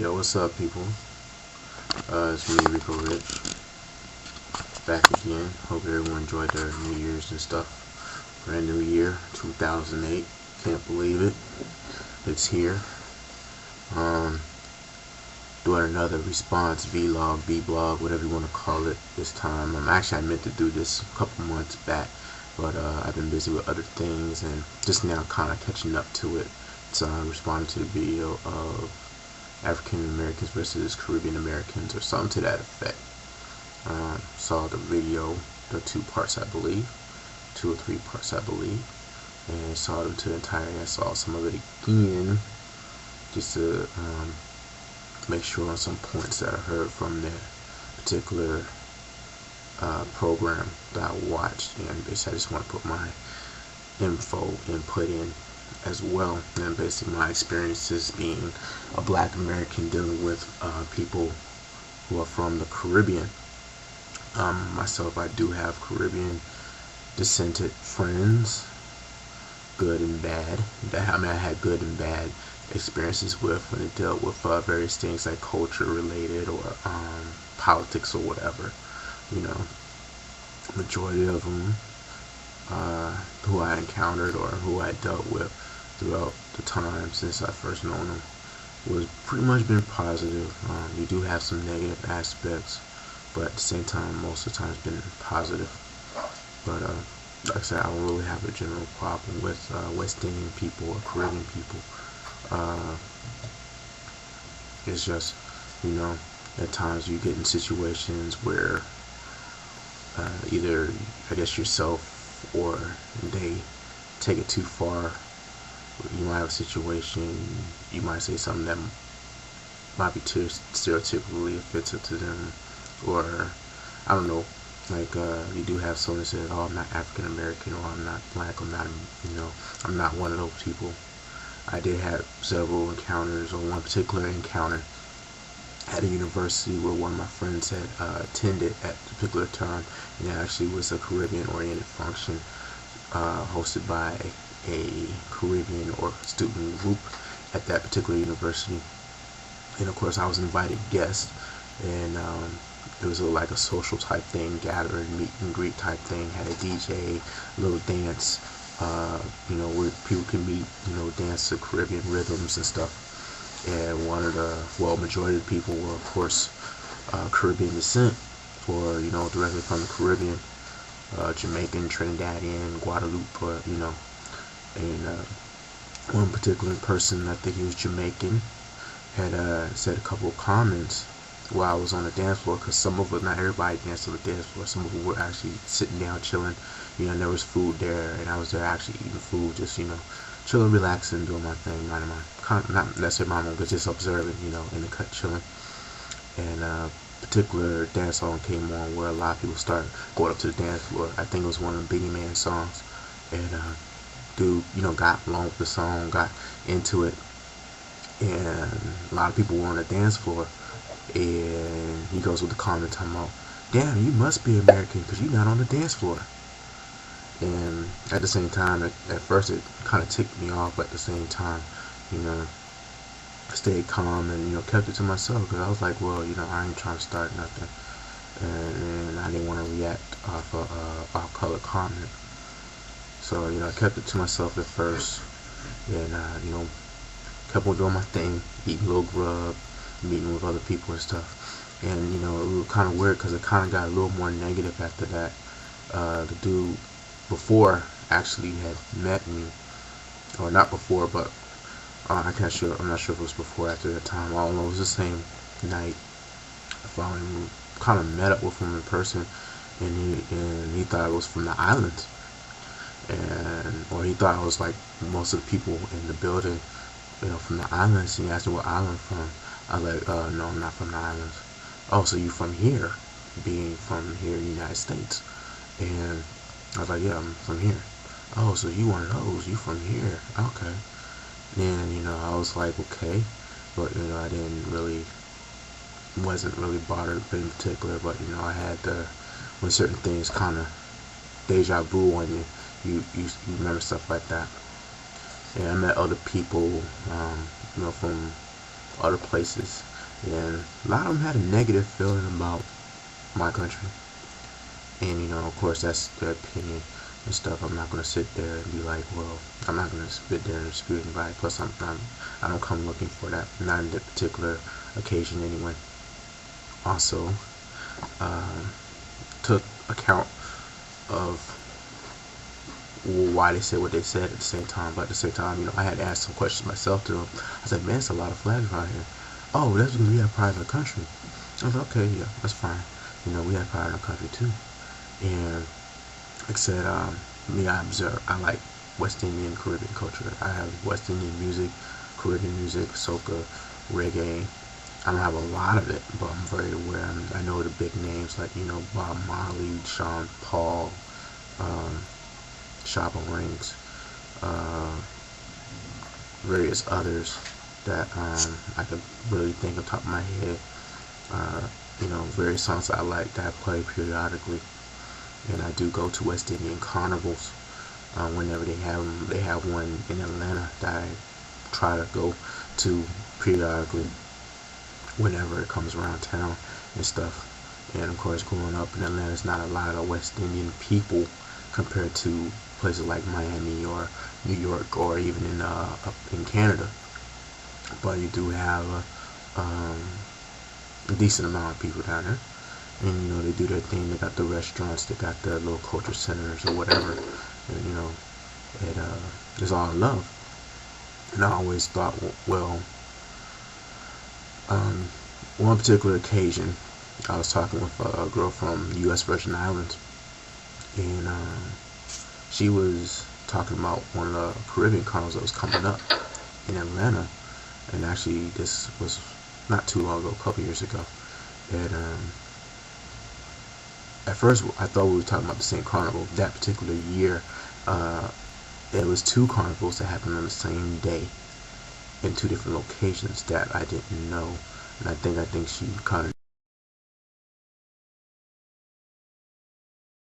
Yo, what's up, people? It's me, Rico Rich, back again. Hope everyone enjoyed their New Year's and stuff. Brand new year, 2008. Can't believe it. It's here. Um, Doing another response vlog, vlog, whatever you want to call it. This time, I meant to do this a couple months back, but I've been busy with other things and just now kind of catching up to it. So I'm responding to the video of African Americans versus Caribbean Americans, or something to that effect. Saw the video, the 2 parts, I believe, 2 or 3 parts, I believe, and saw them to entirety. I saw some of it again, just to make sure on some points that I heard from that particular program that I watched, and basically I just want to put my input in as well, and basically my experiences being a Black American dealing with people who are from the Caribbean. Myself, I do have Caribbean descended friends, good and bad. I had good and bad experiences with when it dealt with various things like culture related or politics or whatever. You know, majority of them who I encountered or who I dealt with throughout the time since I first known them was pretty much been positive. You do have some negative aspects, but at the same time, most of the time it's been positive. But like I said, I don't really have a general problem with West Indian people or Caribbean people. It's just, at times you get in situations where either, I guess, yourself or they take it too far. You might have a situation, you might say something that might be too stereotypically offensive to them, or I don't know, like you do have someone that says, "Oh, I'm not African American," or "I'm not Black," I'm not one of those people. I did have several encounters, or one particular encounter at a university where one of my friends had attended at a particular time, and it actually was a Caribbean-oriented function hosted by a Caribbean or student group at that particular university. And of course, I was an invited guest, and it was like a social type thing, gathering, meet and greet type thing. Had a DJ, little dance, where people can meet, dance to Caribbean rhythms and stuff. And majority of the people were, of course, Caribbean descent, or directly from the Caribbean, Jamaican, Trinidadian, Guadeloupe, or and one particular person, I think he was Jamaican, had said a couple of comments while I was on the dance floor, because some of us, not everybody danced on the dance floor, some of them were actually sitting down chilling. There was food there, and I was there actually eating food, just chilling, relaxing, doing my thing, minding not necessarily my own, but just observing, in the cut, chilling. And particular dance song came on where a lot of people started going up to the dance floor. I think it was one of the Beenie Man songs, and dude, got along with the song, got into it, and a lot of people were on the dance floor, and he goes with the comment talking about, "Damn, you must be American because you're not on the dance floor." And at the same time, at first it kind of ticked me off, but at the same time, I stayed calm and kept it to myself, because I was like, well, I ain't trying to start nothing, and I didn't want to react off a off-color comment. So I kept it to myself at first, and kept on doing my thing, eating a little grub, meeting with other people and stuff. And it was kind of weird, because it kind of got a little more negative after that. The dude before actually had met me, or not before, but I'm not sure if it was before or after that time. I don't know. It was the same night. I finally kind of met up with him in person, and he thought I was from the islands, or he thought I was like most of the people in the building, from the islands. And he asked me what island I'm from. I was like, no, I'm not from the islands. "Oh, so you from here?" Being from here in the United States. And I was like, "Yeah, I'm from here." "Oh, so you one of those? You from here? Okay." Then I was like, okay, but I wasn't really bothered in particular. But I had when certain things kind of deja vu on you remember stuff like that. And I met other people, from other places, and a lot of them had a negative feeling about my country. And of course, that's their opinion and stuff. I'm not gonna sit there and be like, well, I'm not gonna sit there and dispute anybody. Plus, I don't come looking for that. Not in that particular occasion, anyway. Also, took account of why they said what they said at the same time. But at the same time, I had to ask some questions myself to them. I said, man, it's a lot of flags around here. Oh, that's because we have pride in our country. I was like, okay, yeah, that's fine. We have pride in our country too. And like I said, I like West Indian, Caribbean culture. I have West Indian music, Caribbean music, soca, reggae. I don't have a lot of it, but I'm very aware. I know the big names like, Bob Marley, Sean Paul, Shabba Ranks, various others that I could really think on top of my head. Various songs that I like that I play periodically. And I do go to West Indian carnivals whenever they have them. They have one in Atlanta that I try to go to periodically whenever it comes around town and stuff. And of course, growing up in Atlanta, there's not a lot of West Indian people compared to places like Miami or New York or even up in Canada. But you do have a decent amount of people down there. And they do their thing. They got the restaurants, they got the little culture centers or whatever, and it is all in love. And I always thought, well, one particular occasion, I was talking with a girl from U.S. Virgin Islands, and she was talking about one of the Caribbean carnivals that was coming up in Atlanta. And actually, this was not too long ago, a couple years ago, and at first I thought we were talking about the same carnival. That particular year, it was two carnivals that happened on the same day in two different locations that I didn't know. And I think she kind of